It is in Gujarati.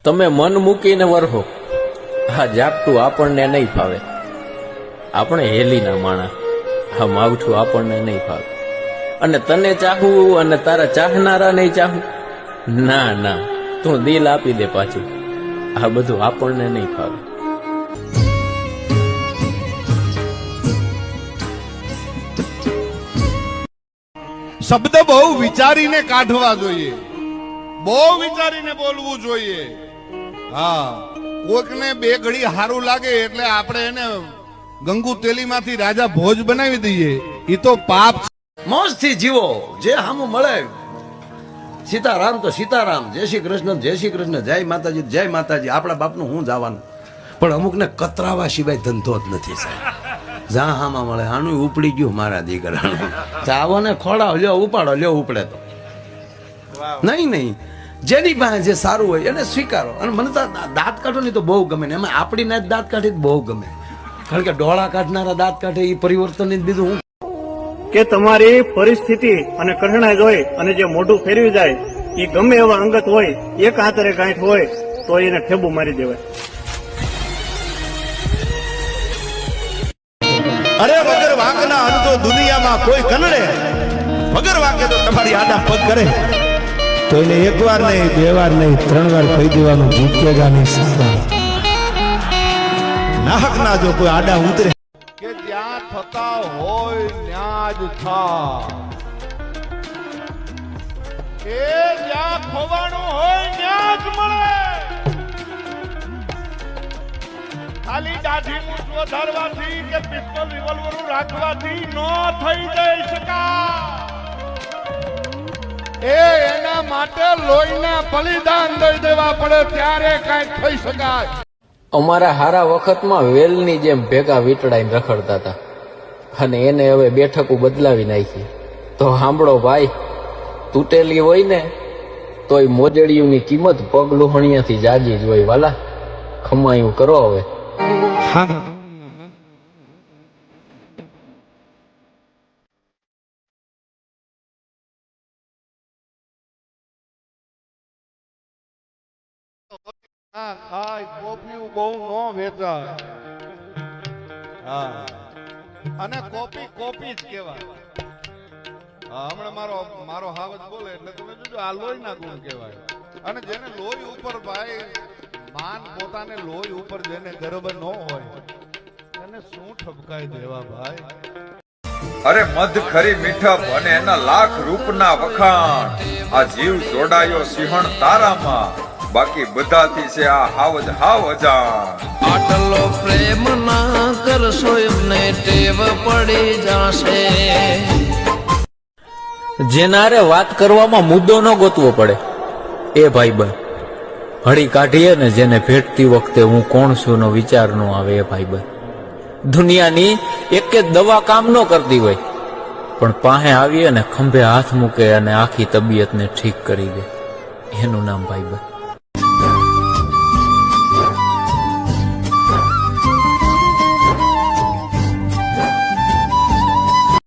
તમે મન મૂકીને વરહો, આ જાગતું આપણને નહીં ફાવે. આપણે હેલીના માણા, આ માવઠું આપણને નહીં ફાવે. અને તને ચાહવું અને તારા ચાહનારા નહીં ચાહવું, ના ના, તું દિલ આપી દે પાછું. આ બધું આપણને નહીં ફાવે. શબ્દ બહુ વિચારીને કાઢવા જોઈએ, બહુ વિચારીને બોલવું જોઈએ. હા, કોઈકને બે ઘડી હારું લાગે એટલે આપણે એને ગંગુ તેલીમાંથી રાજા ભોજ બનાવી દઈએ, એ તો પાપ. મોજથી જીવો, જે હામું મળે. સીતારામ તો સીતારામ, જય શ્રી કૃષ્ણ જય શ્રી કૃષ્ણ, જય માતાજી જય માતાજી. આપણા બાપનું હું જવાનું, પણ અમુકને કતરાવા સિવાય ધંધો જ નથી સાહેબ. જા હામાં મળે આનું ઉપડી ગયું મારા દીકરાનું. ચાવો ને ખોડાવ, લ્યો ઉપાડો, લ્યો ઉપડે તો નહીં નહીં. જેની પાસે જે સારું હોય એને સ્વીકારો. અને મને તો દાંત કાઢો ને તો બહુ ગમે ને, એમાં આપણી ના દાંત કાઢી બહુ ગમે. કારણ કે ડોળા કાઢનારા દાંત કાઢે એ પરિવર્તન બીજું હું કે તમારી પરિસ્થિતિ અને કઠણાઈ જોઈ અને જે મોઢું ફેરવી જાય એ ગમે એવા અંગત હોય, એક હાથરે ગાંઠ હોય તો એને ઠેબુ મારી દેવાય. અરે વગર વાંકના અનજો દુનિયામાં કોઈ કનડે, વગર વાંકે તો તમારી આડા પગ કરે તો એને એક વાર નહીં, બે વાર નહીં, 3 વાર કહી દેવાનું, જીતેગા નહીં સારા. નાહક ના જો કોઈ આડા ઉતરે કે જ્યાં થતા હોય ત્યાં જ થા, એ જ્યાં ખોવાનું હોય ત્યાં જ મળે. ખાલી દાઢી મૂછ વધારવાથી કે પિસ્તોલ રિવોલ્વર રાખવાથી નો થઈ જઈ શકાય. એના માટે લોહીના બલિદાન દઈ દેવા પડે ત્યારે કઈક થઈ શકાય. અમારા હારા વખતમાં વેલની જેમ ભેગા વીંટળાઈને રખડતા હતા, અને એને હવે બેઠકું બદલાવી નાખી. તો સાંભળો ભાઈ, તૂટેલી હોય ને તોય મોજડીઓની કિંમત પગ લોહણિયાથી જાજી જ હોય. વાલા, ખમાયું કરો હવે. કોફી બહુ નો વેચાય. હા, અને કોપી કોપી જ કહેવાય. હમણાં મારો હાવજ બોલે એટલે તમે જોજો, આ લોહી ના ગુણ કહેવાય. અને જેને લોહી ઉપર ભાઈ માન, પોતાને લોહી ઉપર જેને ગર્વ ન હોય એને શું ઠપકાઈ દેવા ભાઈ. અરે મધ ખરી મીઠપ અને એના લાખ રૂપના વખાણ, આ જીવ જોડાયો સિંહણ તારામાં, બાકી બધાથી છે આ હાવજ હાવ અજાણ. આટલો પ્રેમ ના કરશો એમને ટેવ પડી જશે. જેનારે વાત કરવામાં મુદ્દો ન ગોતવો પડે એ ભાઈબંધ. હળી કાઢીએ ને જેને ભેટતી વખતે હું કોણ છું નો વિચાર નો આવે એ ભાઈબંધ. દુનિયાની એક દવા કામ ન કરતી હોય, પણ પાસે આવીએ ને ખંભે હાથ મૂકે અને આખી તબિયતને ઠીક કરી દે, એનું નામ ભાઈબંધ.